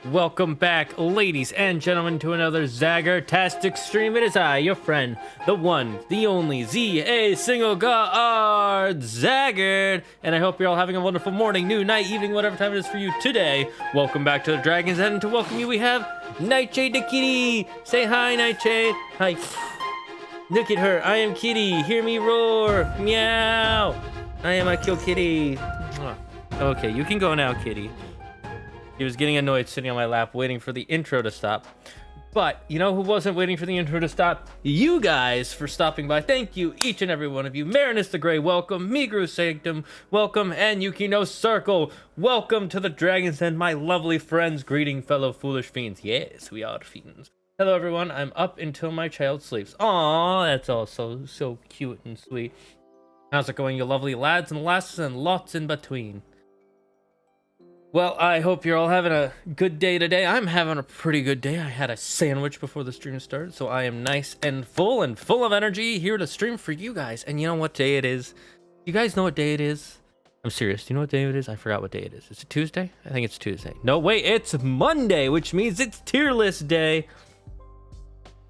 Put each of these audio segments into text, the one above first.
Welcome back, ladies and gentlemen, to another Zagger-tastic stream. It is I, your friend, the one, the only, Z-A single God, Zaggard. And I hope you're all having a wonderful morning, noon, night, evening, whatever time it is for you today. Welcome back to the Dragon's Den, and to welcome you, we have Nightshade the kitty. Say hi, Nightshade. Hi. Look at her. I am Kitty. Hear me roar. Meow. I am a kill kitty. Okay, you can go now, Kitty. He was getting annoyed sitting on my lap waiting for the intro to stop. But you know who wasn't waiting for the intro to stop? You guys for stopping by. Thank you, each and every one of you. Marinus the Grey, welcome. Migru Sanctum, welcome. And Yuki no Circle, welcome to the Dragon's Den, my lovely friends. Greeting, fellow foolish fiends. Yes, we are fiends. Hello, everyone. I'm up until my child sleeps. Aww, that's all so cute and sweet. How's it going, you lovely lads and lasses and lots in between? Well, I hope you're all having a good day today. I'm having a pretty good day. I had a sandwich before the stream started, so I am nice and full of energy here to stream for you guys. And you know what day it is? You guys know what day it is? I'm serious. Do you know what day it is? I forgot what day it is. Is it Tuesday? I think it's Tuesday. No, wait, it's Monday, which means it's tier list day.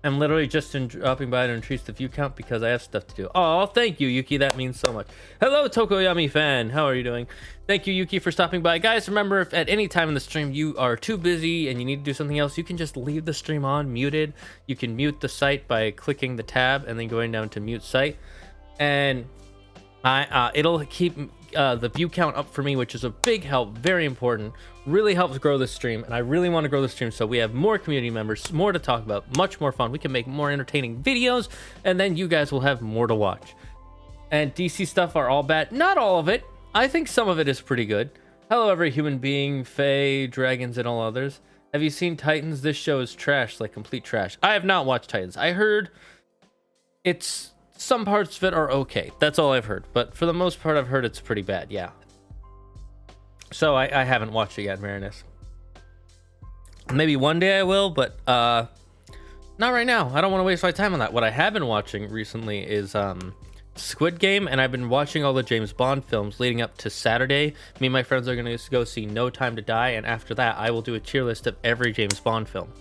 I'm literally just dropping by to increase the view count because I have stuff to do. Oh, thank you, Yuki. That means so much. Hello, Tokoyami fan. How are you doing? Thank you, Yuki, for stopping by. Guys, remember, if at any time in the stream you are too busy and you need to do something else, you can just leave the stream on, muted. You can mute the site by clicking the tab and then going down to mute site. And it'll keep the view count up for me, which is a big help, very important. Really helps grow the stream, and I really want to grow the stream so we have more community members, more to talk about, much more fun. We can make more entertaining videos, and then you guys will have more to watch. And DC stuff are all bad. Not all of it. I think some of it is pretty good. Hello, every human being, fae, dragons, and all others. Have you seen Titans? This show is trash, like complete trash. I have not watched Titans. I heard some parts of it are okay. That's all I've heard. But for the most part, I've heard it's pretty bad, yeah. So I haven't watched it yet, Marinus. Maybe one day I will, but not right now. I don't want to waste my time on that. What I have been watching recently is Squid Game, and I've been watching all the James Bond films leading up to Saturday. Me and my friends are going to go see No Time to Die, and after that, I will do a tier list of every James Bond film.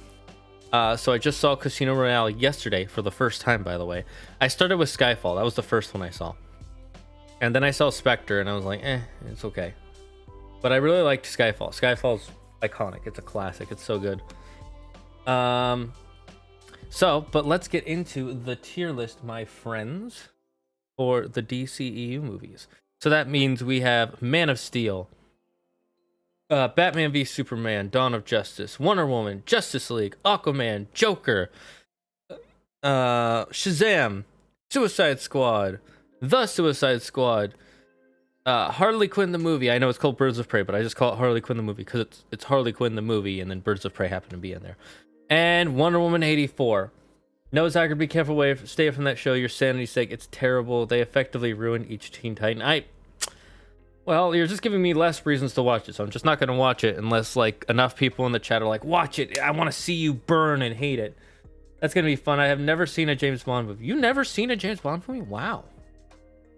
So I just saw Casino Royale yesterday for the first time, by the way. I started with Skyfall. That was the first one I saw. And then I saw Spectre, and I was like, it's okay. But I really liked Skyfall. Skyfall's iconic. It's a classic. It's so good. But let's get into the tier list, my friends, for the DCEU movies. So that means we have Man of Steel, Batman v Superman, Dawn of Justice, Wonder Woman, Justice League, Aquaman, Joker, Shazam, Suicide Squad, The Suicide Squad, Harley Quinn the movie. I know it's called Birds of Prey, but I just call it Harley Quinn the movie because it's Harley Quinn the movie, and then Birds of Prey happen to be in there. And Wonder Woman 84. No, Zack, be careful. Stay away from that show. Your sanity's sake. It's terrible. They effectively ruined each Teen Titan. Well, you're just giving me less reasons to watch it, so I'm just not going to watch it unless, like, enough people in the chat are like, watch it. I want to see you burn and hate it. That's going to be fun. I have never seen a James Bond movie. You never seen a James Bond movie? Wow.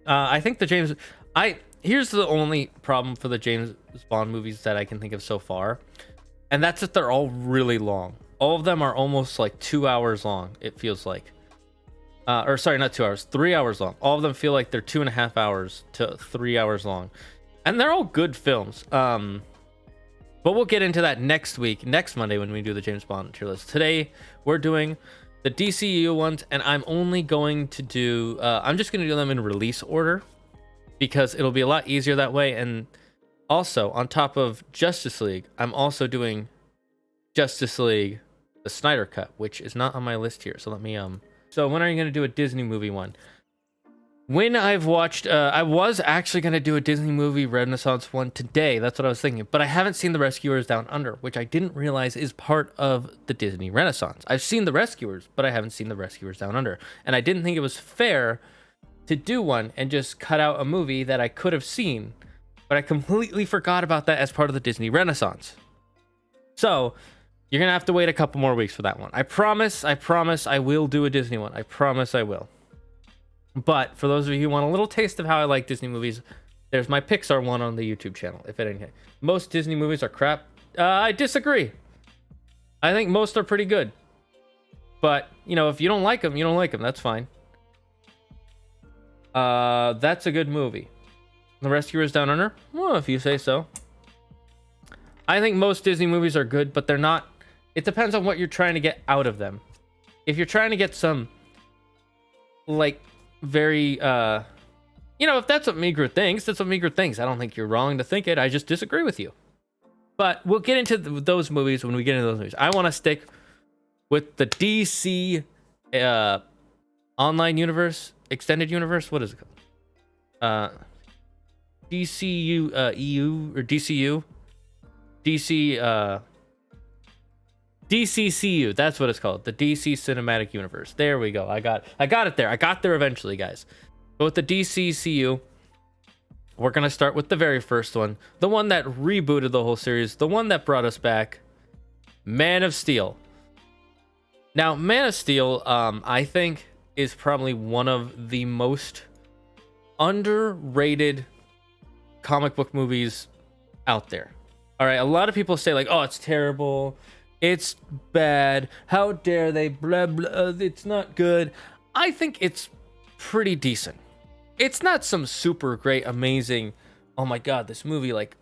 I think here's the only problem for the James Bond movies that I can think of so far, and that's that they're all really long. All of them are almost like 2 hours long, it feels like. Or sorry, not 2 hours, 3 hours long. All of them feel like they're 2.5 hours to 3 hours long. And they're all good films. But we'll get into that next Monday when we do the James Bond tier list. Today, we're doing the DCEU ones, and I'm only going to do, I'm just going to do them in release order because it'll be a lot easier that way. And also, on top of Justice League, I'm also doing Justice League, the Snyder Cut, which is not on my list here. So let me, so when are you going to do a Disney movie one? When I've watched, I was actually going to do a Disney movie Renaissance one today. That's what I was thinking. But I haven't seen The Rescuers Down Under, which I didn't realize is part of the Disney Renaissance. I've seen The Rescuers, but I haven't seen The Rescuers Down Under. And I didn't think it was fair to do one and just cut out a movie that I could have seen. But I completely forgot about that as part of the Disney Renaissance. So you're going to have to wait a couple more weeks for that one. I promise I will do a Disney one. I promise I will. But for those of you who want a little taste of how I like Disney movies, there's my Pixar one on the YouTube channel, if it ain't. Most Disney movies are crap. I disagree. I think most are pretty good. But, you know, if you don't like them, you don't like them. That's fine. That's a good movie. The Rescuers Down Under? Well, if you say so. I think most Disney movies are good, but they're not. It depends on what you're trying to get out of them. If you're trying to get some, like, very, you know, if that's what Meager thinks, that's what Meager thinks. I don't think you're wrong to think it. I just disagree with you. But we'll get into those movies when we get into those movies. I want to stick with the DC online universe, extended universe. What is it called? DCU EU or DCU? DCCU. That's what it's called. The DC Cinematic Universe. There we go. I got it there. I got there eventually, guys. But with the DCCU, we're going to start with the very first one. The one that rebooted the whole series. The one that brought us back. Man of Steel. Now, Man of Steel, I think, is probably one of the most underrated comic book movies out there. All right, a lot of people say, like, oh, it's terrible. It's bad. How dare they? Blah, blah. It's not good. I think it's pretty decent. It's not some super great, amazing, oh my God, this movie, like,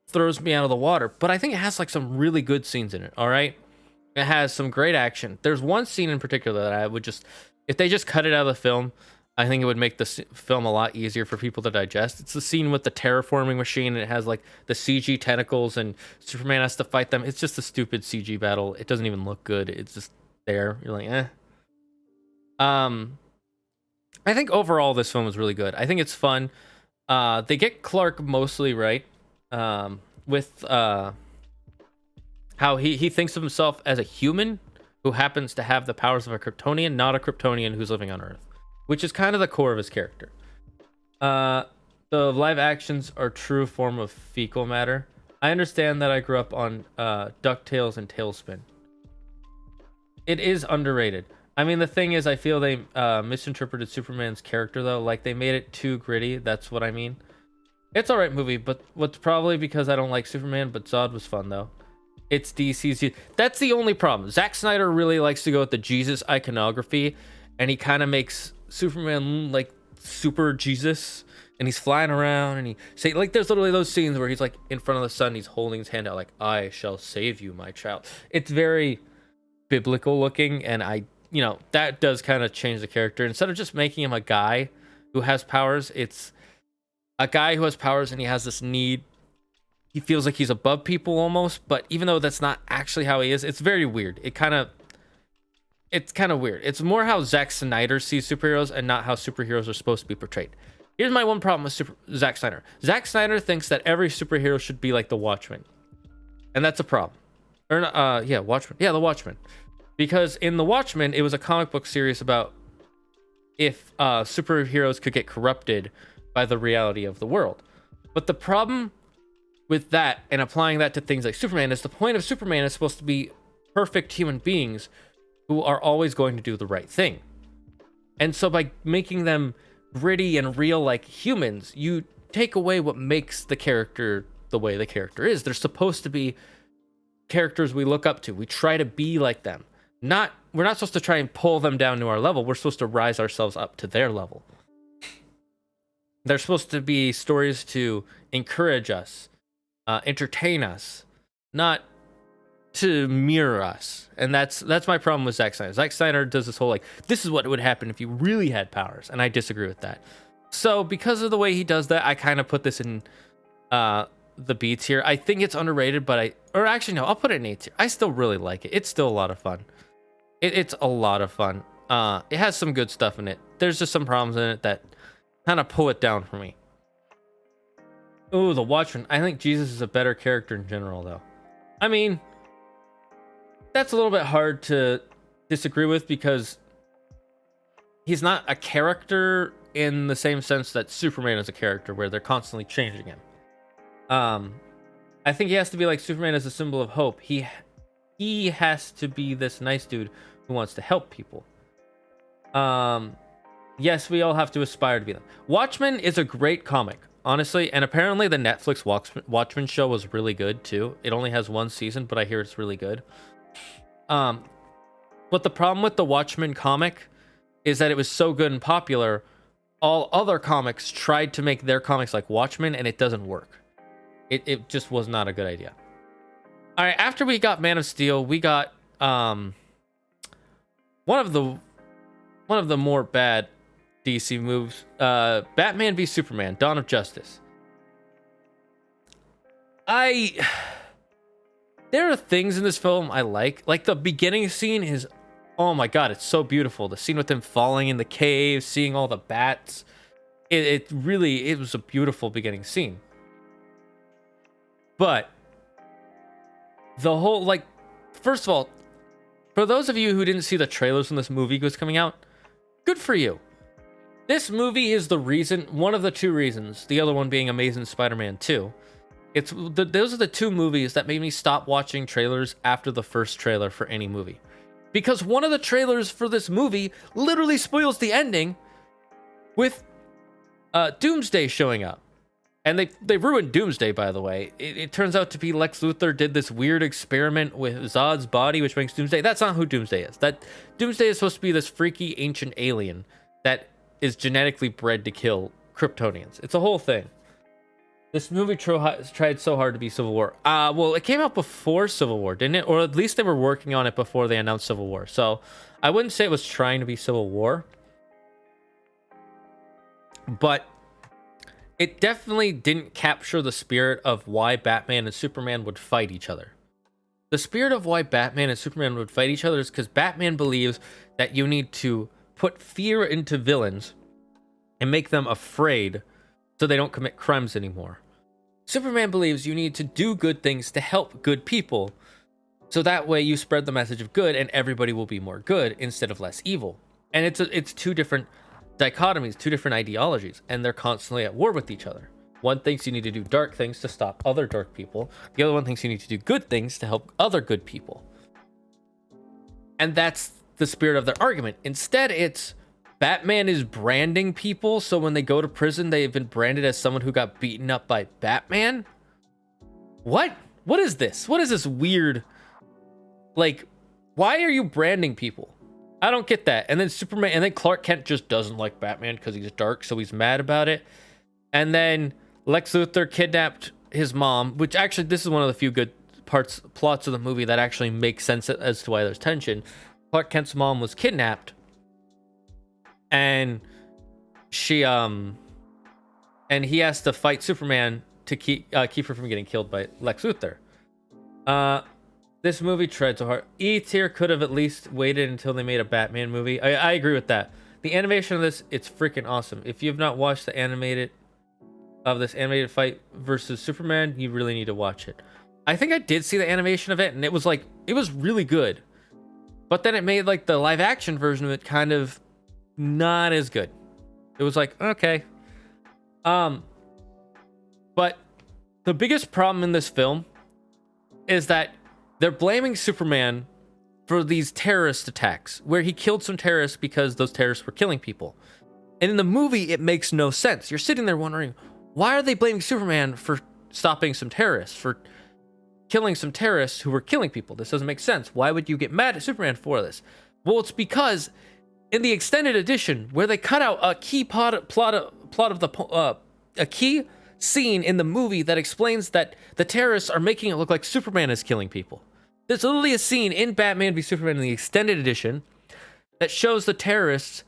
throws me out of the water. But I think it has, like, some really good scenes in it, all right? It has some great action. There's one scene in particular that I would just, if they just cut it out of the film, I think it would make the film a lot easier for people to digest. It's the scene with the terraforming machine, and it has like the CG tentacles, and Superman has to fight them. It's just a stupid CG battle. It doesn't even look good. It's just there. You're like, eh. I think overall this film was really good. I think it's fun. They get Clark mostly right, with how he thinks of himself as a human who happens to have the powers of a Kryptonian, not a Kryptonian who's living on Earth, which is kind of the core of his character. The live actions are true form of fecal matter. I understand that I grew up on DuckTales and Tailspin. It is underrated. I mean, the thing is, I feel they misinterpreted Superman's character, though. Like, they made it too gritty. That's what I mean. It's alright movie, but what's probably because I don't like Superman, but Zod was fun, though. It's DC's. That's the only problem. Zack Snyder really likes to go with the Jesus iconography, and he kind of makes Superman like super Jesus, and he's flying around, and he say, like, there's literally those scenes where he's like in front of the sun, he's holding his hand out like, I shall save you, my child. It's very biblical looking, and you know, that does kind of change the character. Instead of just making him a guy who has powers, it's a guy who has powers, and he has this need. He feels like he's above people almost, but even though that's not actually how he is, it's very weird. It's kind of weird. It's more how Zack Snyder sees superheroes and not how superheroes are supposed to be portrayed. Here's my one problem with Zack Snyder. Zack Snyder thinks that every superhero should be like the Watchmen. And that's a problem. Or, yeah, Watchmen. Yeah, the Watchmen. Because in the Watchmen, it was a comic book series about if superheroes could get corrupted by the reality of the world. But the problem with that and applying that to things like Superman is the point of Superman is supposed to be perfect human beings who are always going to do the right thing. And so by making them gritty and real like humans, you take away what makes the character the way the character is. They're supposed to be characters we look up to. We try to be like them. We're not supposed to try and pull them down to our level. We're supposed to rise ourselves up to their level. They're supposed to be stories to encourage us, entertain us, not to mirror us. And that's my problem with Zack Snyder. Zack Snyder does this whole like, this is what would happen if you really had powers, and I disagree with that. So because of the way he does that, I kind of put this in the beats here. I think it's underrated, but actually no, I'll put it in A tier. I still really like it. It's still a lot of fun. It's a lot of fun. It has some good stuff in it. There's just some problems in it that kind of pull it down for me. Oh, the Watchman. I think Jesus is a better character in general, though. I mean, that's a little bit hard to disagree with because he's not a character in the same sense that Superman is a character, where they're constantly changing him. I think he has to be like Superman as a symbol of hope. He has to be this nice dude who wants to help people. Yes, we all have to aspire to be them. Watchmen is a great comic, honestly, and apparently the Netflix Watchmen show was really good too. It only has one season, but I hear it's really good. But the problem with the Watchmen comic is that it was so good and popular, all other comics tried to make their comics like Watchmen, and it doesn't work. It just was not a good idea. All right, after we got Man of Steel, we got one of the more bad DC moves, Batman v Superman: Dawn of Justice. There are things in this film I like the beginning scene is, oh my god, it's so beautiful. The scene with them falling in the cave, seeing all the bats, it was a beautiful beginning scene. But the whole, first of all, for those of you who didn't see the trailers when this movie was coming out, good for you. This movie is the reason, one of the two reasons, the other one being Amazing Spider-Man 2. Those are the two movies that made me stop watching trailers after the first trailer for any movie. Because one of the trailers for this movie literally spoils the ending with Doomsday showing up. And they ruined Doomsday, by the way. It turns out to be Lex Luthor did this weird experiment with Zod's body, which makes Doomsday. That's not who Doomsday is. Doomsday is supposed to be this freaky ancient alien that is genetically bred to kill Kryptonians. It's a whole thing. This movie tried so hard to be Civil War. Well, it came out before Civil War, didn't it? Or at least they were working on it before they announced Civil War. So I wouldn't say it was trying to be Civil War. But it definitely didn't capture the spirit of why Batman and Superman would fight each other. The spirit of why Batman and Superman would fight each other is because Batman believes that you need to put fear into villains and make them afraid so they don't commit crimes anymore. Superman believes you need to do good things to help good people, so that way you spread the message of good and everybody will be more good instead of less evil. And it's two different dichotomies, two different ideologies, and they're constantly at war with each other. One thinks you need to do dark things to stop other dark people. The other one thinks you need to do good things to help other good people. And that's the spirit of their argument. Instead, it's Batman is branding people, so when they go to prison, they've been branded as someone who got beaten up by Batman? What? What is this? What is this weird... why are you branding people? I don't get that. And then Superman, and then Clark Kent just doesn't like Batman because he's dark, so he's mad about it. And then Lex Luthor kidnapped his mom, which actually, this is one of the few good plots of the movie that actually makes sense as to why there's tension. Clark Kent's mom was kidnapped, and she and he has to fight Superman to keep her from getting killed by Lex Luthor. This movie tried so hard. E-tier could have at least waited until they made a Batman movie. I agree with that. The animation of this, it's freaking awesome. If you have not watched the animated fight versus Superman, you really need to watch it. I think I did see the animation of it, and it was really good. But then it made the live action version of it kind of not as good. It was okay. But the biggest problem in this film is that they're blaming Superman for these terrorist attacks, where he killed some terrorists because those terrorists were killing people. And in the movie, it makes no sense. You're sitting there wondering, why are they blaming Superman for stopping some terrorists, for killing some terrorists who were killing people? This doesn't make sense. Why would you get mad at Superman for this? Well, it's because in the extended edition, where they cut out a key a key scene in the movie that explains that the terrorists are making it look like Superman is killing people. There's literally a scene in Batman v Superman in the extended edition that shows the terrorists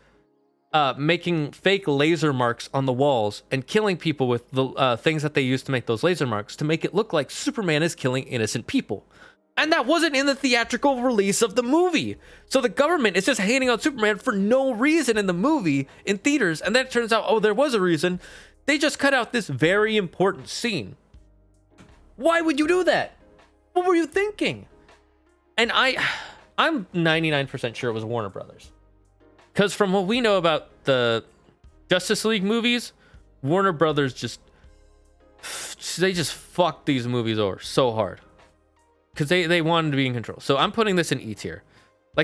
making fake laser marks on the walls and killing people with the things that they used to make those laser marks to make it look like Superman is killing innocent people. And that wasn't in the theatrical release of the movie. So the government is just hating on Superman for no reason in the movie in theaters. And then it turns out, oh, there was a reason. They just cut out this very important scene. Why would you do that? What were you thinking? And I'm 99% sure it was Warner Brothers. Because from what we know about the Justice League movies, Warner Brothers just fucked these movies over so hard. Because they wanted to be in control. So I'm putting this in E tier.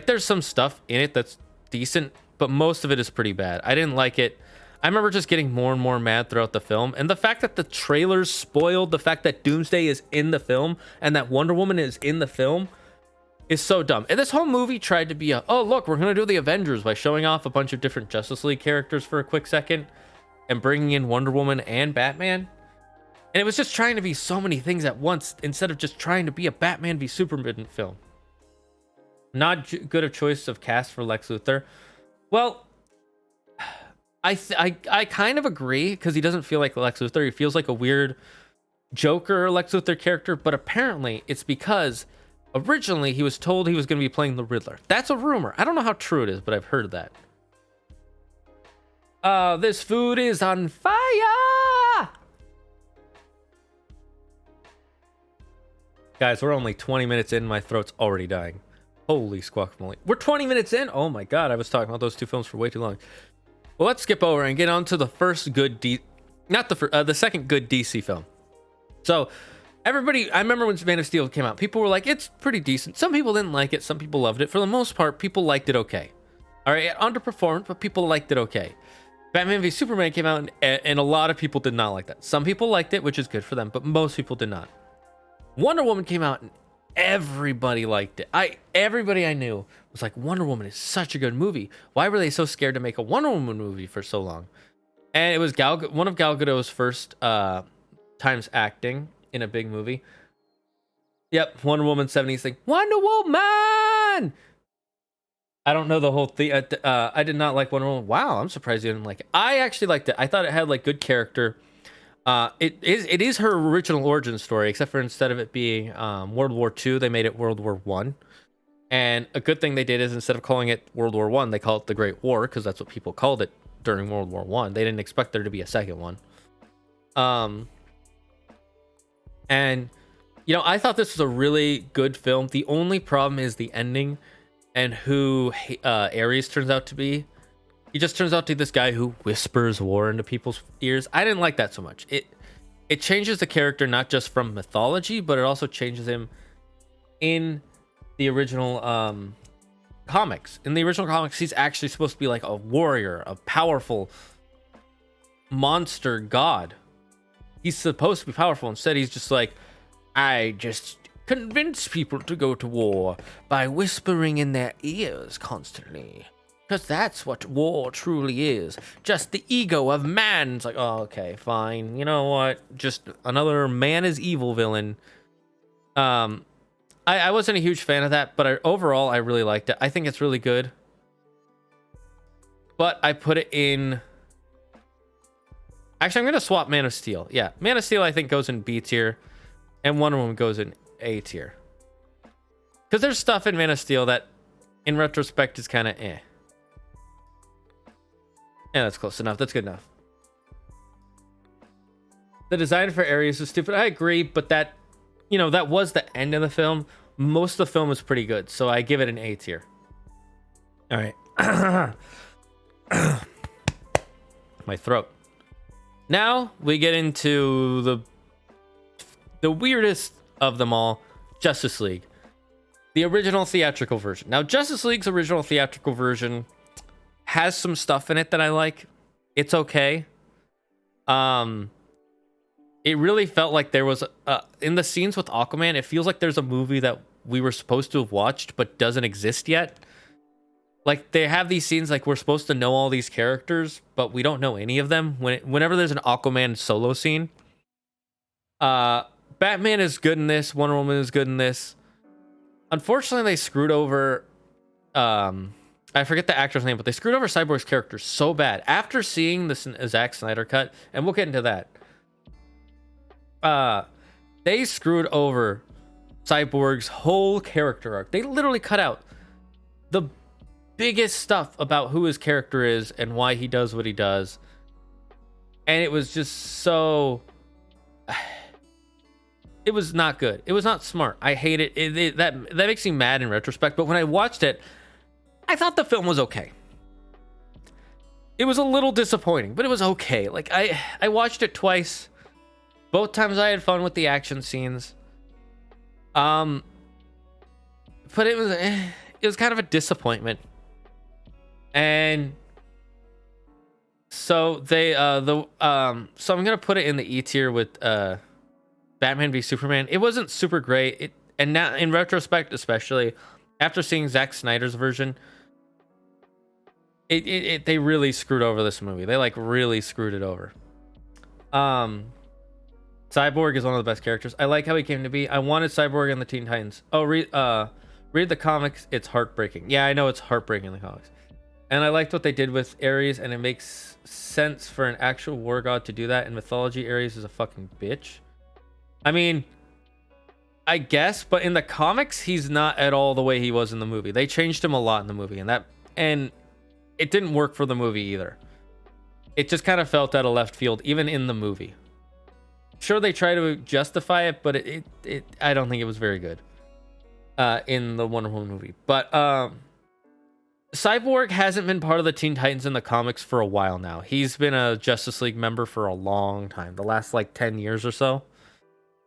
There's some stuff in it that's decent, but most of it is pretty bad. I didn't like it. I remember just getting more and more mad throughout the film. And the fact that the trailers spoiled the fact that Doomsday is in the film and that Wonder Woman is in the film is so dumb. And this whole movie tried to be a, oh, look, we're going to do the Avengers by showing off a bunch of different Justice League characters for a quick second and bringing in Wonder Woman and Batman. And it was just trying to be so many things at once instead of just trying to be a Batman v Superman film. Not good a choice of cast for Lex Luthor. Well, I kind of agree, because he doesn't feel like Lex Luthor. He feels like a weird Joker Lex Luthor character, but apparently it's because originally he was told he was going to be playing the Riddler. That's a rumor. I don't know how true it is, but I've heard that. This food is on fire! Guys, we're only 20 minutes in. My throat's already dying. Holy squawk-a-moly. We're 20 minutes in? Oh my god, I was talking about those two films for way too long. Well, let's skip over and get on to the first good the second good DC film. So, everybody, I remember when Man of Steel came out, people were like, it's pretty decent. Some people didn't like it, some people loved it. For the most part, people liked it okay. Alright, it underperformed, but people liked it okay. Batman v Superman came out, and a lot of people did not like that. Some people liked it, which is good for them, but most people did not. Wonder Woman came out, and everybody liked it. Everybody I knew was like, Wonder Woman is such a good movie. Why were they so scared to make a Wonder Woman movie for so long? And it was one of Gal Gadot's first times acting in a big movie. Yep, Wonder Woman 70s thing. Wonder Woman! I don't know the whole thing. I did not like Wonder Woman. Wow, I'm surprised you didn't like it. I actually liked it. I thought it had like good character. It is her original origin story, except for instead of it being World War II, they made it World War I. And a good thing they did is instead of calling it World War I, they call it the Great War, because that's what people called it during World War I. They didn't expect there to be a second one. And you know, I thought this was a really good film. The only problem is the ending and who Ares turns out to be. He just turns out to be this guy who whispers war into people's ears. I didn't like that so much. It changes the character not just from mythology, but it also changes him in the original comics. In the original comics, he's actually supposed to be like a warrior, a powerful monster god. He's supposed to be powerful. Instead, he's just like, I just convince people to go to war by whispering in their ears constantly. Because that's what war truly is. Just the ego of man. It's like, oh, okay, fine. You know what? Just another man is evil villain. I wasn't a huge fan of that, but overall, I really liked it. I think it's really good. But I put it in... Actually, I'm going to swap Man of Steel. Yeah, Man of Steel, I think, goes in B tier. And Wonder Woman goes in A tier. Because there's stuff in Man of Steel that, in retrospect, is kind of eh. Yeah, that's close enough. That's good enough. The design for Ares is stupid. I agree, but that, you know, that was the end of the film. Most of the film is pretty good, so I give it an A tier. All right. My throat. Now we get into the weirdest of them all, Justice League. The original theatrical version. Now, Justice League's original theatrical version has some stuff in it that I like. It's okay. It really felt like there was in the scenes with Aquaman, it feels like there's a movie that we were supposed to have watched but doesn't exist yet. Like, they have these scenes like we're supposed to know all these characters, but we don't know any of them. Whenever there's an Aquaman solo scene, Batman is good in this, Wonder Woman is good in this. Unfortunately, they screwed over I forget the actor's name, but they screwed over Cyborg's character so bad. After seeing the Zack Snyder cut, and we'll get into that, they screwed over Cyborg's whole character arc. They literally cut out the biggest stuff about who his character is and why he does what he does. And it was just so... It was not good. It was not smart. I hate it. That makes me mad in retrospect. But when I watched it, I thought the film was okay. It was a little disappointing, but it was okay. Like, I watched it twice. Both times I had fun with the action scenes. But it was kind of a disappointment. And so so I'm gonna put it in the E tier with Batman v Superman. It wasn't super great. And now, in retrospect, especially after seeing Zack Snyder's version, they really screwed over this movie. They like really screwed it over. Cyborg is one of the best characters. I like how he came to be. I wanted Cyborg in the Teen Titans. Oh, read the comics. It's heartbreaking. Yeah, I know it's heartbreaking in the comics. And I liked what they did with Ares, and it makes sense for an actual war god to do that. In mythology, Ares is a fucking bitch. I mean, I guess, but in the comics, he's not at all the way he was in the movie. They changed him a lot in the movie, and it didn't work for the movie either. It just kind of felt out of left field, even in the movie. Sure, they try to justify it, but I don't think it was very good in the Wonder Woman movie. But Cyborg hasn't been part of the Teen Titans in the comics for a while now. He's been a Justice League member for a long time, the last like 10 years or so.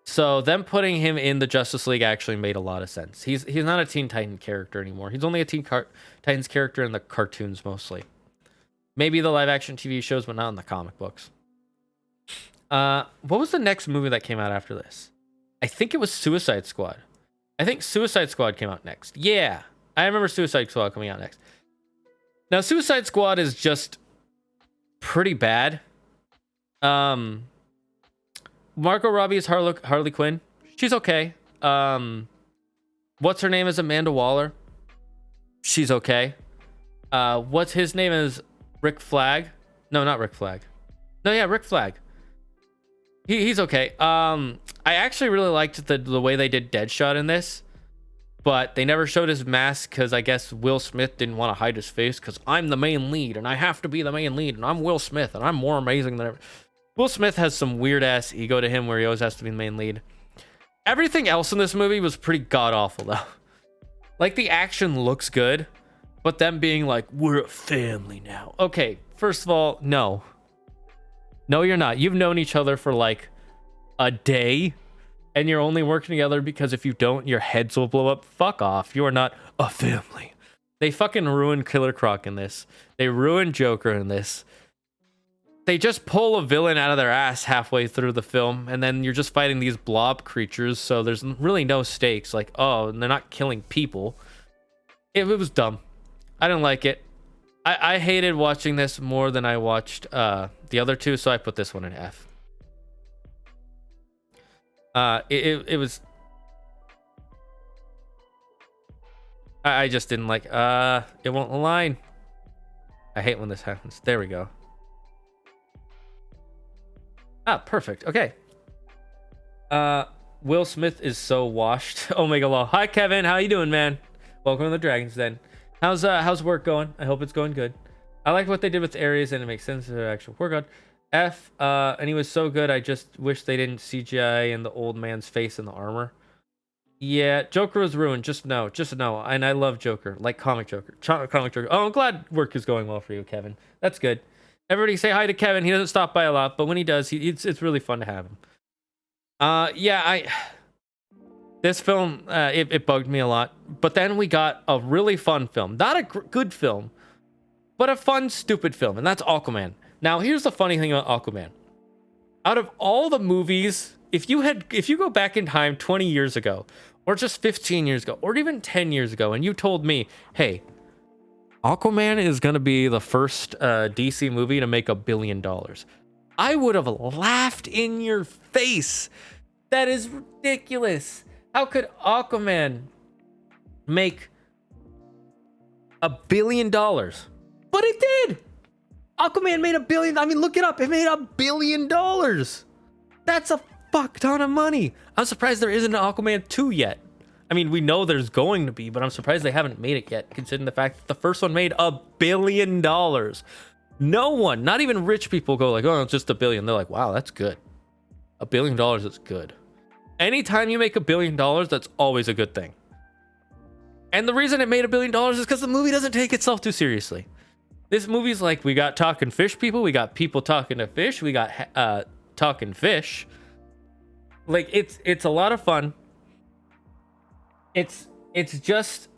So them putting him in the Justice League actually made a lot of sense. He's not a Teen Titan character anymore. He's only a Titans character in the cartoons mostly. Maybe the live action TV shows, but not in the comic books. What was the next movie that came out after this? I think it was Suicide Squad. I think Suicide Squad came out next. Yeah, I remember Suicide Squad coming out next. Now, Suicide Squad is just pretty bad. Margot Robbie is Harley Quinn. She's okay. What's her name is Amanda Waller. She's okay. What's his name is Rick Flag. No, not Rick Flag. No, yeah, Rick Flag. He's okay. I actually really liked the way they did Deadshot in this, but they never showed his mask because I guess Will Smith didn't want to hide his face because I'm the main lead and I have to be the main lead and I'm Will Smith and I'm more amazing than ever. Will Smith has some weird ass ego to him where he always has to be the main lead. Everything else in this movie was pretty god awful though. Like the action looks good, but them being like, we're a family now. Okay, first of all, no. No, you're not. You've known each other for like a day and you're only working together because if you don't, your heads will blow up. Fuck off. You are not a family. They fucking ruined Killer Croc in this. They ruined Joker in this. They just pull a villain out of their ass halfway through the film and then you're just fighting these blob creatures. So there's really no stakes. Like, oh, they're not killing people. It was dumb. I didn't like it. I hated watching this more than I watched the other two, so I put this one in F. It was... I just didn't like... it won't align. I hate when this happens. There we go. Ah, perfect. Okay. Will Smith is so washed. Omega Law. Hi, Kevin. How you doing, man? Welcome to the Dragons Den. How's work going? I hope it's going good. I like what they did with Ares, and it makes sense to the actual war god. F, and he was so good. I just wish they didn't CGI in the old man's face in the armor. Yeah, Joker was ruined. Just no. And I love Joker, like comic Joker. Comic Joker. Oh, I'm glad work is going well for you, Kevin. That's good. Everybody say hi to Kevin. He doesn't stop by a lot, but when he does, it's really fun to have him. Yeah, this film, it bugged me a lot. But then we got a really fun film. Not a good film, but a fun, stupid film. And that's Aquaman. Now, here's the funny thing about Aquaman. Out of all the movies, if you go back in time 20 years ago, or just 15 years ago, or even 10 years ago, and you told me, hey, Aquaman is going to be the first DC movie to make $1 billion, I would have laughed in your face. That is ridiculous. How could Aquaman make $1 billion? But it did. Aquaman made $1 billion. I mean, look it up. It made $1 billion. That's a fuck ton of money. I'm surprised there isn't an Aquaman 2 yet. I mean, we know there's going to be, but I'm surprised they haven't made it yet, considering the fact that the first one made $1 billion. No one, not even rich people, go like, oh, it's just $1 billion. They're like, wow, that's good. $1 billion is good. Anytime you make $1 billion, that's always a good thing. And the reason it made $1 billion is because the movie doesn't take itself too seriously. This movie's like, we got talking fish people, we got people talking to fish, we got talking fish. Like, it's a lot of fun. It's just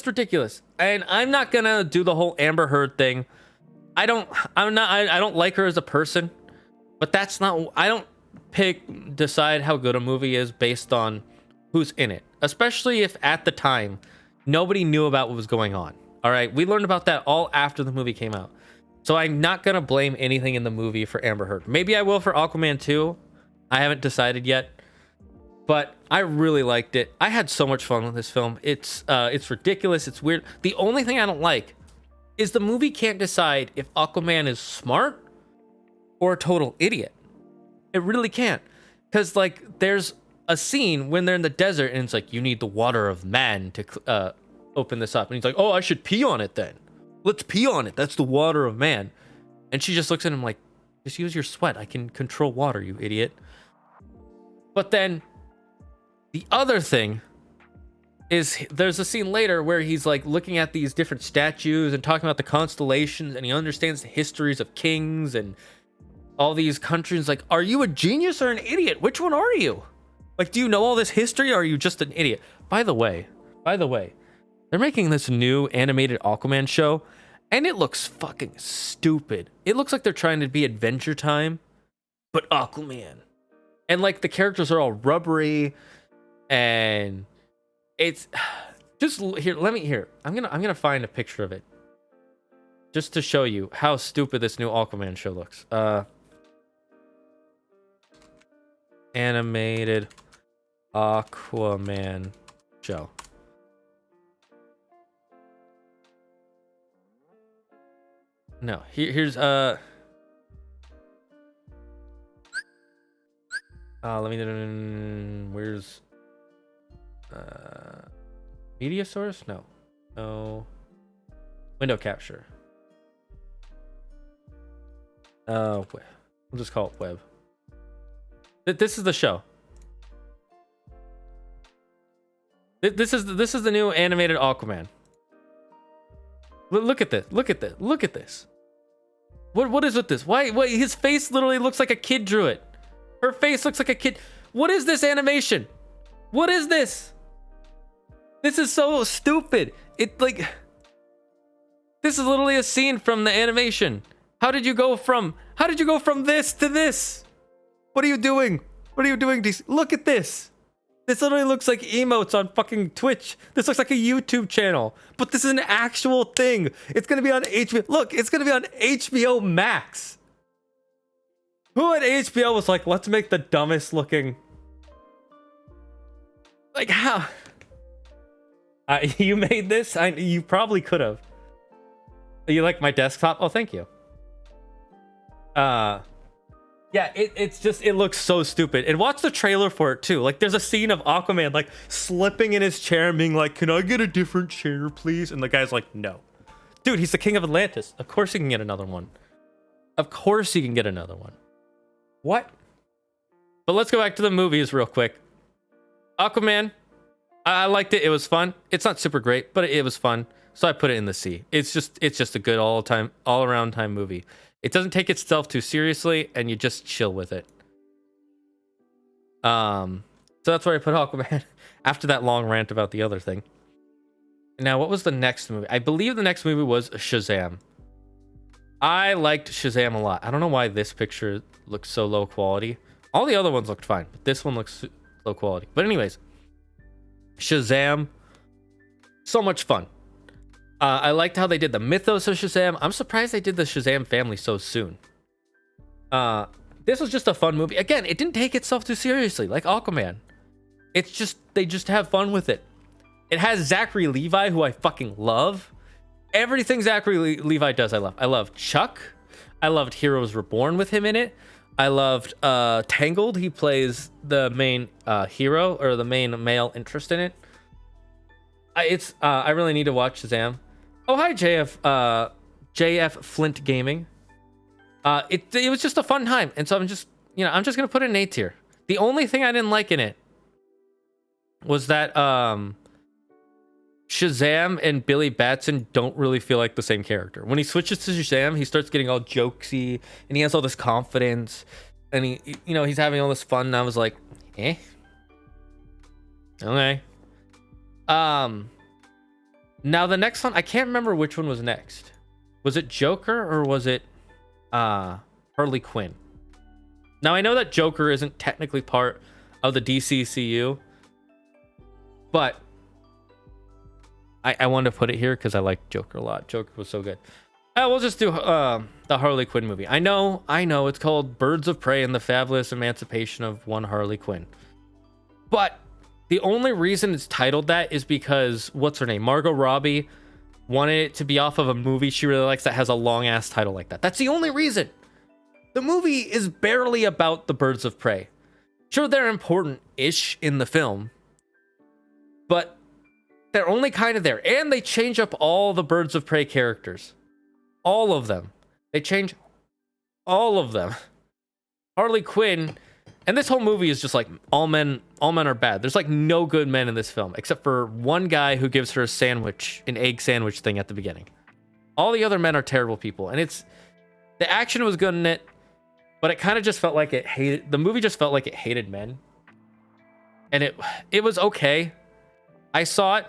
ridiculous. And I'm not gonna do the whole Amber Heard thing. I don't like her as a person, but that's not, decide how good a movie is based on who's in it, especially if at the time nobody knew about what was going on. All right, we learned about that all after the movie came out. So I'm not gonna blame anything in the movie for Amber Heard. Maybe I will for Aquaman 2. I haven't decided yet, but I really liked it. I had so much fun with this film. It's ridiculous. It's weird. The only thing I don't like is the movie can't decide if Aquaman is smart or a total idiot. It really can't, because like there's a scene when they're in the desert and it's like, you need the water of man to open this up, and he's like, oh, I should pee on it then. Let's pee on it. That's the water of man. And she just looks at him like, just use your sweat. I can control water, you idiot. But then the other thing is there's a scene later where he's like looking at these different statues and talking about the constellations, and he understands the histories of kings and all these countries. Like, are you a genius or an idiot? Which one are you? Like, do you know all this history, or are you just an idiot? By the way, they're making this new animated Aquaman show, and it looks fucking stupid. It looks like they're trying to be Adventure Time, but Aquaman. And like the characters are all rubbery, and it's just here. I'm gonna find a picture of it just to show you how stupid this new Aquaman show looks. Animated Aquaman show. No, here's let me, where's media source? No, window capture. We'll just call it web. This is the show. This is the new animated Aquaman. Look at this. Look at this. What is with this? Why his face literally looks like a kid drew it. Her face looks like a kid. What is this animation? What is this? This is so stupid. It like, this is literally a scene from the animation. How did you go from this to this? What are you doing? What are you doing, DC? Look at this. This literally looks like emotes on fucking Twitch. This looks like a YouTube channel. But this is an actual thing. It's gonna be on HBO. Look, it's gonna be on HBO Max. Who at HBO was like, let's make the dumbest looking... Like, how? You made this? You probably could have. You like my desktop? Oh, thank you. Yeah, it's just, it looks so stupid. And watch the trailer for it too. Like, there's a scene of Aquaman like slipping in his chair and being like, can I get a different chair, please? And the guy's like, no. Dude, he's the king of Atlantis. Of course he can get another one. Of course he can get another one. What? But let's go back to the movies real quick. Aquaman, I liked it. It was fun. It's not super great, but it was fun. So I put it in the C. It's just a good all-around time movie. It doesn't take itself too seriously, and you just chill with it. So that's where I put Aquaman after that long rant about the other thing. Now, what was the next movie? I believe the next movie was Shazam. I liked Shazam a lot. I don't know why this picture looks so low quality. All the other ones looked fine, but this one looks low quality. But anyways, Shazam, so much fun. I liked how they did the mythos of Shazam. I'm surprised they did the Shazam family so soon. This was just a fun movie. Again, it didn't take itself too seriously, like Aquaman. It's just, they just have fun with it. It has Zachary Levi, who I fucking love. Everything Zachary Levi does, I love. I love Chuck. I loved Heroes Reborn with him in it. I loved Tangled. He plays the main hero, or the main male interest in it. I really need to watch Shazam. Oh, hi, JF Flint Gaming. It was just a fun time, and so I'm just gonna put it in A tier. The only thing I didn't like in it was that Shazam and Billy Batson don't really feel like the same character. When he switches to Shazam, he starts getting all jokesy, and he has all this confidence, and he's having all this fun. And I was like, okay. Now the next one, I can't remember which one was next. Was it Joker or was it Harley Quinn? Now, I know that Joker isn't technically part of the DCCU, but I wanted to put it here because I like Joker a lot. Joker was so good. We'll just do the Harley Quinn movie. I know, it's called Birds of Prey and the Fabulous Emancipation of One Harley Quinn. But the only reason it's titled that is because, what's her name? Margot Robbie wanted it to be off of a movie she really likes that has a long-ass title like that. That's the only reason. The movie is barely about the Birds of Prey. Sure, they're important-ish in the film, but they're only kind of there. And they change up all the Birds of Prey characters. All of them. They change all of them. Harley Quinn, and this whole movie is just like all men are bad. There's like no good men in this film, except for one guy who gives her a sandwich, an egg sandwich thing at the beginning. All the other men are terrible people, and the action was good in it, but it kind of just felt like the movie just felt like it hated men. And it was okay. I saw it.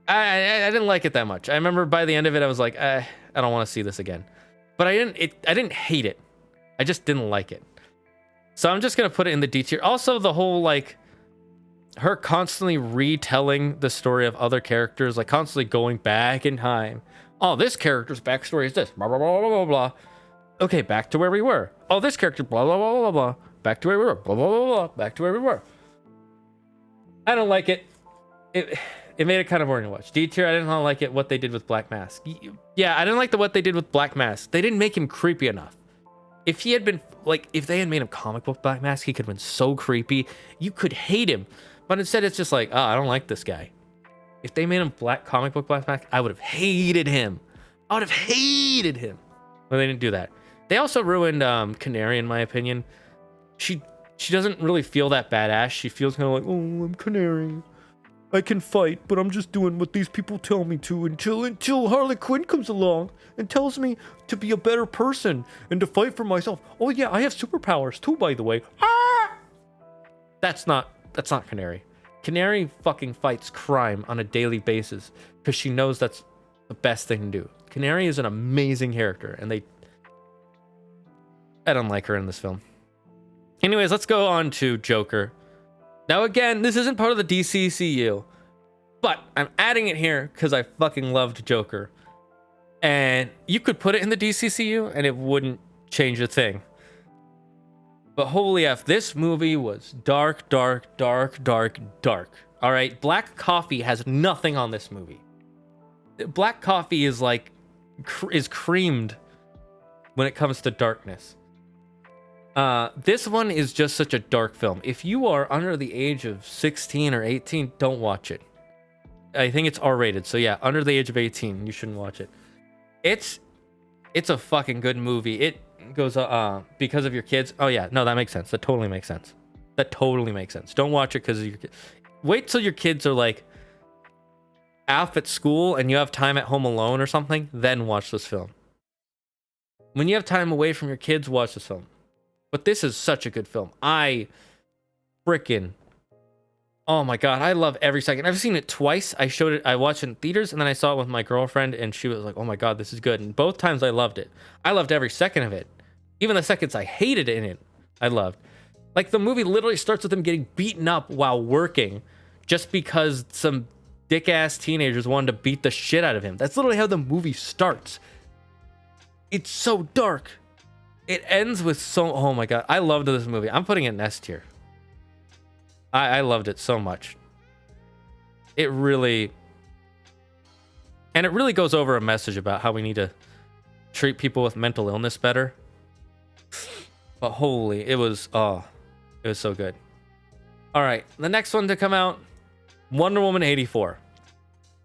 I didn't like it that much. I remember by the end of it, I was like, I don't want to see this again. But I didn't hate it. I just didn't like it. So I'm just gonna put it in the D tier. Also, the whole like her constantly retelling the story of other characters, like constantly going back in time. Oh, this character's backstory is this. Blah blah blah blah blah blah. Okay, back to where we were. Oh, this character. Blah blah blah blah blah. Back to where we were. Blah blah blah blah. Back to where we were. I don't like it. It made it kind of boring to watch. D tier, I didn't like it what they did with Black Mask. Yeah, I didn't like what they did with Black Mask. They didn't make him creepy enough. If he had been, like, if they had made him comic book Black Mask, he could have been so creepy. You could hate him. But instead, it's just like, oh, I don't like this guy. If they made him comic book Black Mask, I would have hated him. I would have hated him. But they didn't do that. They also ruined Canary, in my opinion. She doesn't really feel that badass. She feels kind of like, oh, I'm Canary. I can fight, but I'm just doing what these people tell me to until Harley Quinn comes along and tells me to be a better person and to fight for myself. Oh yeah, I have superpowers too, by the way. Ah! That's not Canary. Canary fucking fights crime on a daily basis because she knows that's the best thing to do. Canary is an amazing character, and I don't like her in this film. Anyways, let's go on to Joker. Now, again, this isn't part of the DCCU, but I'm adding it here because I fucking loved Joker. And you could put it in the DCCU and it wouldn't change a thing. But holy F, this movie was dark, dark, dark, dark, dark. All right, Black Coffee has nothing on this movie. Black Coffee is is creamed when it comes to darkness. This one is just such a dark film. If you are under the age of 16 or 18, don't watch it. I think it's R-rated, so yeah, under the age of 18, you shouldn't watch it. It's a fucking good movie. It goes because of your kids. Oh yeah, no, that makes sense. That totally makes sense. Don't watch it because of your kids. Wait till your kids are like off at school and you have time at home alone or something, then watch this film. When you have time away from your kids, watch this film. But this is such a good film. Oh my god, I love every second. I've seen it twice. I watched it in theaters, and then I saw it with my girlfriend, and she was like, oh my god, this is good. And both times I loved it. I loved every second of it. Even the seconds I hated in it, I loved. Like, the movie literally starts with him getting beaten up while working just because some dick-ass teenagers wanted to beat the shit out of him. That's literally how the movie starts. It's so dark. It ends with oh my god, I loved this movie. I'm putting it in S tier. I loved it so much. It really goes over a message about how we need to treat people with mental illness better. But holy, it was so good. All right, the next one to come out, Wonder Woman 84.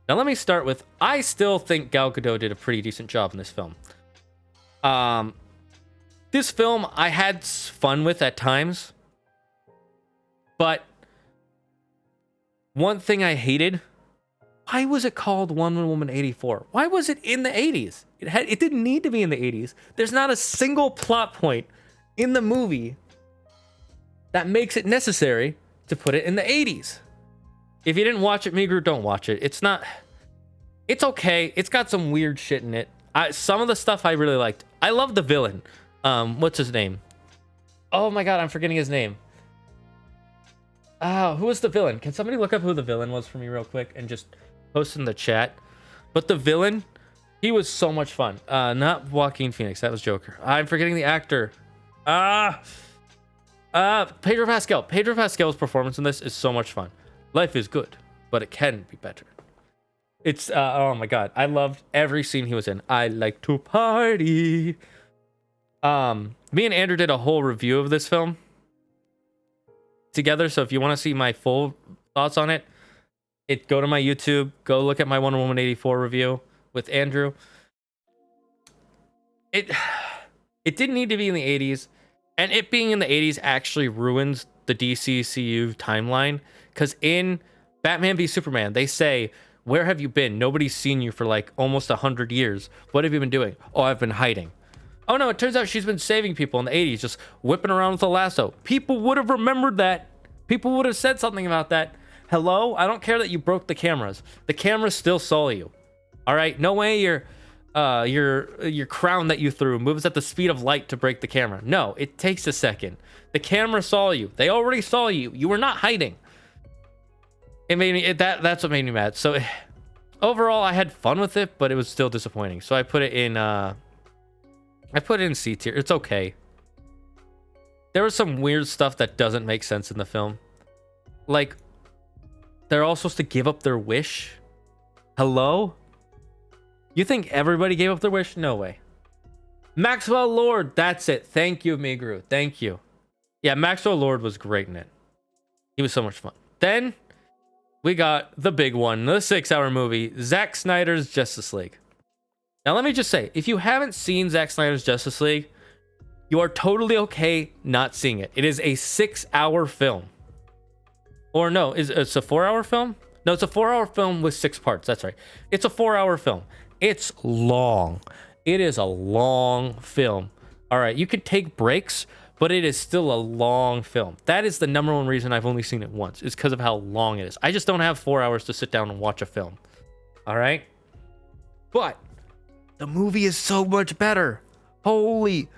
Now let me start with, I still think Gal Gadot did a pretty decent job in this film. This film I had fun with at times, but one thing I hated, why was it called Wonder Woman 84? Why was it in the 80s? It didn't need to be in the 80s. There's not a single plot point in the movie that makes it necessary to put it in the 80s. If you didn't watch it, Migru, don't watch it. It's okay. It's got some weird shit in it. Some of the stuff I really liked. I love the villain. What's his name? Oh my god, I'm forgetting his name. Who was the villain? Can somebody look up who the villain was for me real quick and just post in the chat? But the villain, he was so much fun. Not Joaquin Phoenix, that was Joker. I'm forgetting the actor. Pedro Pascal. Pedro Pascal's performance in this is so much fun. Life is good, but it can be better. It's oh my god, I loved every scene he was in. I like to party. Me and Andrew did a whole review of this film together, so if you want to see my full thoughts on it, go to my YouTube, go look at my Wonder Woman 84 review with Andrew. It didn't need to be in the 80s, and it being in the 80s actually ruins the DCCU timeline, because in Batman v Superman, they say, where have you been? Nobody's seen you for like almost 100 years. What have you been doing? Oh, I've been hiding. Oh no, it turns out she's been saving people in the 80s, just whipping around with a lasso. People would have remembered that. People would have said something about that. Hello? I don't care that you broke the cameras. The cameras still saw you. All right? No way your crown that you threw moves at the speed of light to break the camera. No, it takes a second. The camera saw you. They already saw you. You were not hiding. It made me that's what made me mad. So overall, I had fun with it, but it was still disappointing. So I put it in C tier. It's okay. There was some weird stuff that doesn't make sense in the film. Like, they're all supposed to give up their wish? Hello? You think everybody gave up their wish? No way. Maxwell Lord, that's it. Thank you, Migru. Thank you. Yeah, Maxwell Lord was great in it. He was so much fun. Then, we got the big one, the 6-hour movie, Zack Snyder's Justice League. Now, let me just say, if you haven't seen Zack Snyder's Justice League, you are totally okay not seeing it. It is a 6-hour film. Or no, it's a 4-hour film? No, it's a 4-hour film with 6 parts. That's right. It's a 4-hour film. It's long. It is a long film. All right, you could take breaks, but it is still a long film. That is the #1 reason I've only seen it once, is because of how long it is. I just don't have 4 hours to sit down and watch a film. All right? But the movie is so much better. Holy.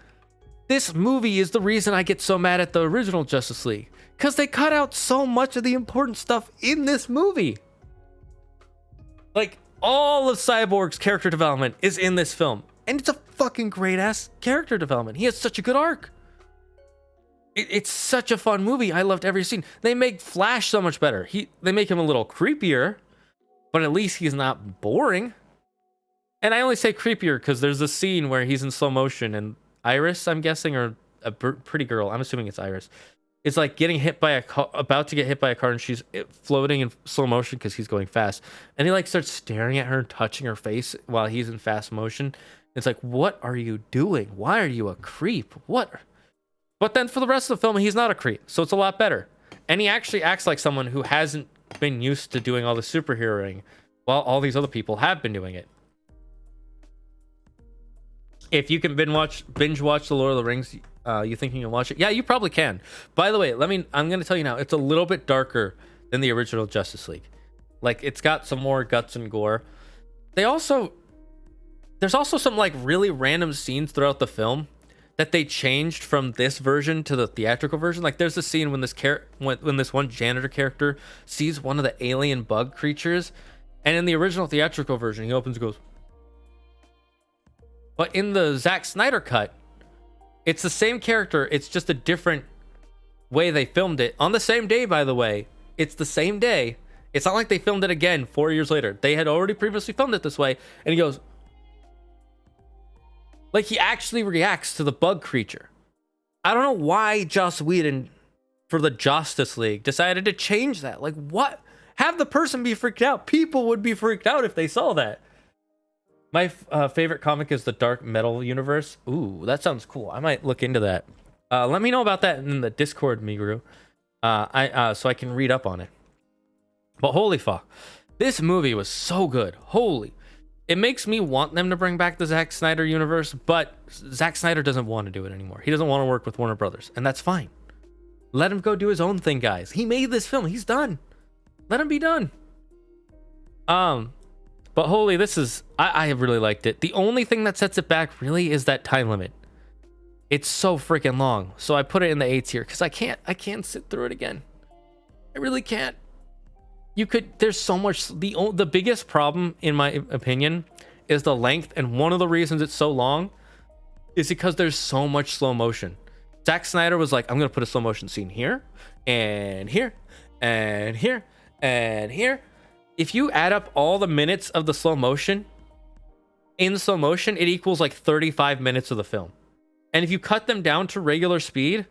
This movie is the reason I get so mad at the original Justice League. Because they cut out so much of the important stuff in this movie. Like, all of Cyborg's character development is in this film. And it's a fucking great-ass character development. He has such a good arc. It's such a fun movie. I loved every scene. They make Flash so much better. They make him a little creepier, but at least he's not boring. And I only say creepier because there's a scene where he's in slow motion and Iris, I'm guessing, or a pretty girl, I'm assuming it's Iris, is like getting hit by a car, about to get hit by a car, and she's floating in slow motion because he's going fast. And he like starts staring at her and touching her face while he's in fast motion. It's like, what are you doing? Why are you a creep? What? But then for the rest of the film, he's not a creep, so it's a lot better. And he actually acts like someone who hasn't been used to doing all the superheroing while all these other people have been doing it. If you can binge watch The Lord of the Rings, you think you can watch it? Yeah, you probably can. By the way, I'm going to tell you now, it's a little bit darker than the original Justice League. Like, it's got some more guts and gore. There's also some like really random scenes throughout the film that they changed from this version to the theatrical version. Like, there's a scene when this one janitor character sees one of the alien bug creatures, and in the original theatrical version, he opens and goes. But in the Zack Snyder cut, it's the same character. It's just a different way they filmed it. On the same day, by the way. It's the same day. It's not like they filmed it again 4 years later. They had already previously filmed it this way. And he goes... Like, he actually reacts to the bug creature. I don't know why Joss Whedon, for the Justice League, decided to change that. Like, what? Have the person be freaked out. People would be freaked out if they saw that. My favorite comic is the Dark Metal universe. Ooh, that sounds cool. I might look into that. Let me know about that in the Discord, Miguru. So I can read up on it. But holy fuck. This movie was so good. Holy. It makes me want them to bring back the Zack Snyder universe, but Zack Snyder doesn't want to do it anymore. He doesn't want to work with Warner Brothers, and that's fine. Let him go do his own thing, guys. He made this film. He's done. Let him be done. But holy, I have really liked it. The only thing that sets it back really is that time limit. It's so freaking long. So I put it in the A tier because I can't sit through it again. I really can't. There's so much. The biggest problem, in my opinion, is the length. And one of the reasons it's so long is because there's so much slow motion. Zack Snyder was like, I'm going to put a slow motion scene here and here and here and here. If you add up all the minutes of the slow motion, in slow motion, it equals like 35 minutes of the film. And if you cut them down to regular speed,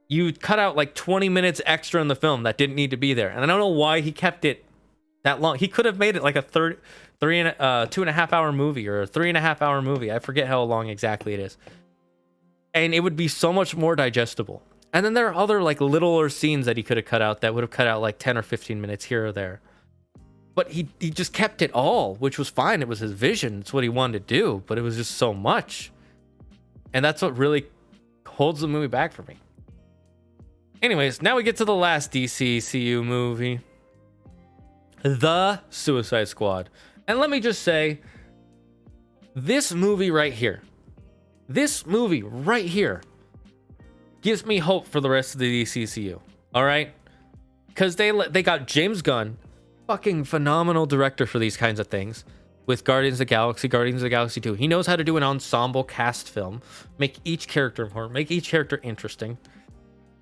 you cut out like 20 minutes extra in the film that didn't need to be there. And I don't know why he kept it that long. He could have made it like a 2.5 hour movie or a 3.5 hour movie. I forget how long exactly it is. And it would be so much more digestible. And then there are other like littler scenes that he could have cut out that would have cut out like 10 or 15 minutes here or there. But he just kept it all, which was fine. It was his vision. It's what he wanted to do. But it was just so much. And that's what really holds the movie back for me. Anyways, now we get to the last DCCU movie. The Suicide Squad. And let me just say, this movie right here gives me hope for the rest of the DCCU. All right? Because they got James Gunn, fucking phenomenal director for these kinds of things, with Guardians of the Galaxy 2. He knows how to do an ensemble cast film, make each character important, make each character interesting.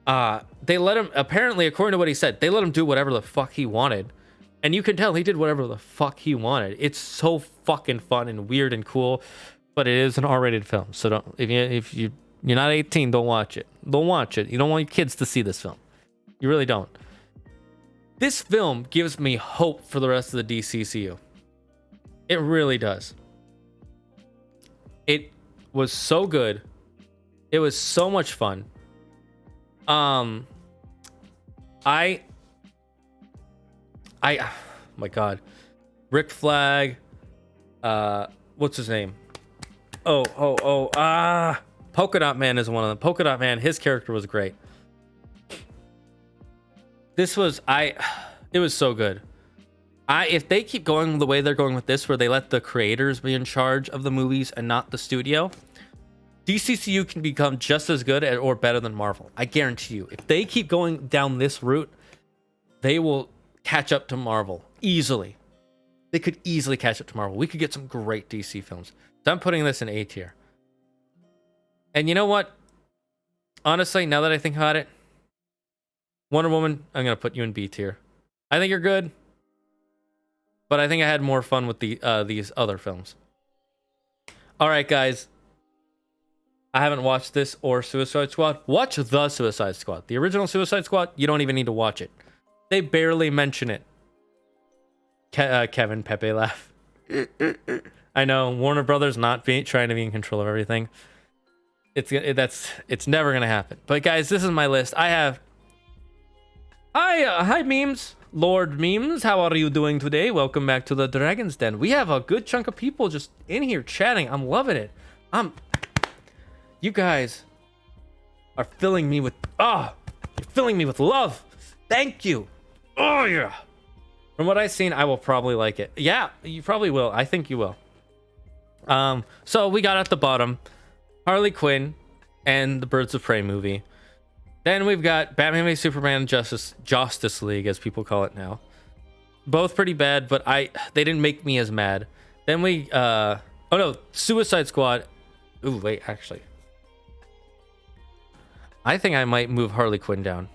They let him, apparently, according to what he said, they let him do whatever the fuck he wanted. And you can tell he did whatever the fuck he wanted. It's so fucking fun and weird and cool, but it is an R-rated film. So don't, if you're not 18, don't watch it. Don't watch it. You don't want your kids to see this film. You really don't. This film gives me hope for the rest of the DCCU. It really does. It was so good. It was so much fun. Oh my god, Rick Flag, what's his name? Polka Dot Man is one of them. Polka Dot Man, his character was great. It was so good. If they keep going the way they're going with this, where they let the creators be in charge of the movies and not the studio, DCCU can become just as good or better than Marvel. I guarantee you. If they keep going down this route, they will catch up to Marvel easily. They could easily catch up to Marvel. We could get some great DC films. So I'm putting this in A tier. And you know what? Honestly, now that I think about it, Wonder Woman, I'm going to put you in B tier. I think you're good, but I think I had more fun with these other films. All right, guys. I haven't watched this or Suicide Squad. Watch The Suicide Squad. The original Suicide Squad, you don't even need to watch it. They barely mention it. Kevin Pepe laugh. I know, Warner Brothers not trying to be in control of everything. It's never gonna happen. But guys, this is my list. I have. Hi memes, Lord Memes. How are you doing today? Welcome back to the Dragon's Den. We have a good chunk of people just in here chatting. I'm loving it. You guys are filling me with you're filling me with love. Thank you. Oh yeah. From what I've seen, I will probably like it. Yeah, you probably will. I think you will. So we got at the bottom Harley Quinn and the Birds of Prey movie. Then we've got Batman v Superman Justice League, as people call it now. Both pretty bad, but they didn't make me as mad. Then we Suicide Squad. Ooh, wait, actually. I think I might move Harley Quinn down.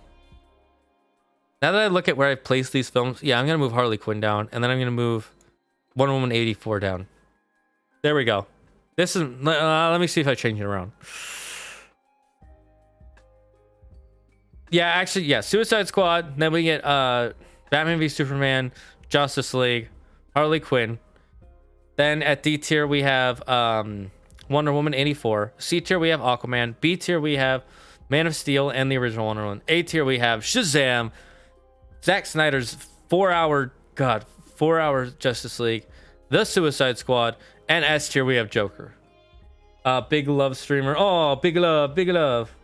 Now that I look at where I've placed these films, yeah, I'm going to move Harley Quinn down, and then I'm going to move Wonder Woman 84 down. There we go. This is... let me see if I change it around. Yeah, actually, yeah, Suicide Squad. Then we get Batman v Superman, Justice League, Harley Quinn. Then at D tier, we have Wonder Woman 84. C tier, we have Aquaman. B tier, we have Man of Steel and the original Wonder Woman. A tier, we have Shazam, Zack Snyder's 4-hour Justice League, The Suicide Squad, and S tier, we have Joker. Big love streamer. Oh, big love.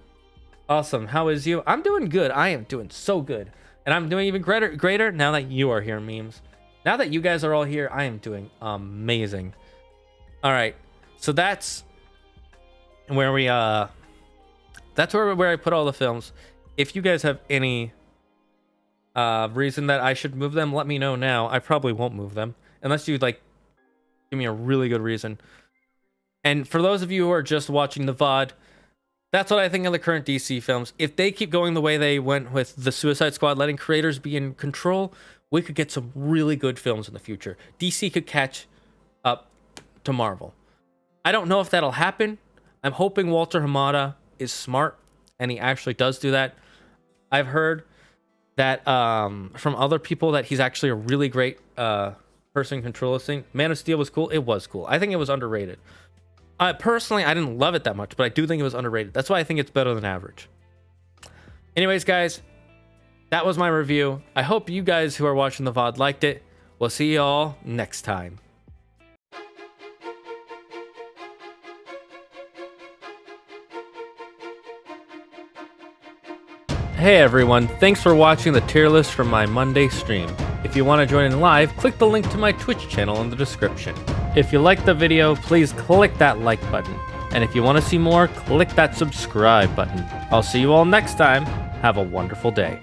Awesome. How is you? I'm doing good. I am doing so good. And I'm doing even greater now that you are here, memes. Now that you guys are all here, I am doing amazing. All right. So that's where we that's where I put all the films. If you guys have any reason that I should move them, let me know now. I probably won't move them unless you like give me a really good reason. And for those of you who are just watching the VOD, that's what I think of the current DC films. If they keep going the way they went with the Suicide Squad, letting creators be in control, we could get some really good films in the future. DC could catch up to Marvel. I don't know if that'll happen. I'm hoping Walter Hamada is smart and he actually does do that. I've heard that from other people that he's actually a really great person controlling this thing. Man of Steel was cool. It was cool. I think it was underrated. Personally, I didn't love it that much, but I do think it was underrated. That's why I think it's better than average. Anyways, guys, that was my review. I hope you guys who are watching the VOD liked it. We'll see you all next time. Hey everyone, thanks for watching the tier list from my Monday stream. If you want to join in live, click the link to my Twitch channel in the description. If you liked the video, please click that like button. And if you want to see more, click that subscribe button. I'll see you all next time. Have a wonderful day.